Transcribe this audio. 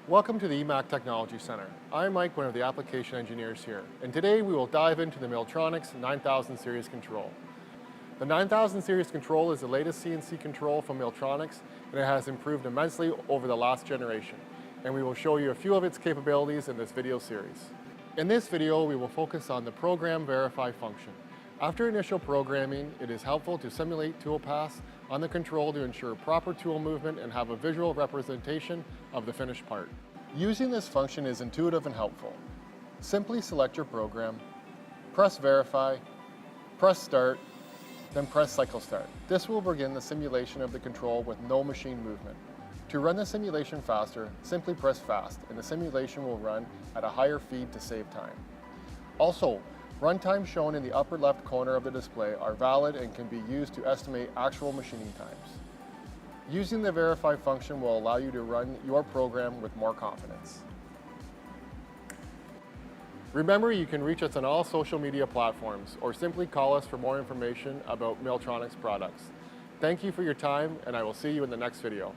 Welcome to the EMAC Technology Center. I'm Mike, one of the application engineers here, and today we will dive into the Miltronics 9000 series control. The 9000 series control is the latest CNC control from Miltronics, and it has improved immensely over the last generation, and we will show you a few of its capabilities in this video series. In this video, we will focus on the program verify function. After initial programming, it is helpful to simulate tool paths on the control to ensure proper tool movement and have a visual representation of the finished part. Using this function is intuitive and helpful. Simply select your program, press verify, press start, then press cycle start. This will begin the simulation of the control with no machine movement. To run the simulation faster, simply press fast and the simulation will run at a higher speed to save time. Also, runtimes shown in the upper left corner of the display are valid and can be used to estimate actual machining times. Using the verify function will allow you to run your program with more confidence. Remember, you can reach us on all social media platforms or simply call us for more information about Miltronics products. Thank you for your time, and I will see you in the next video.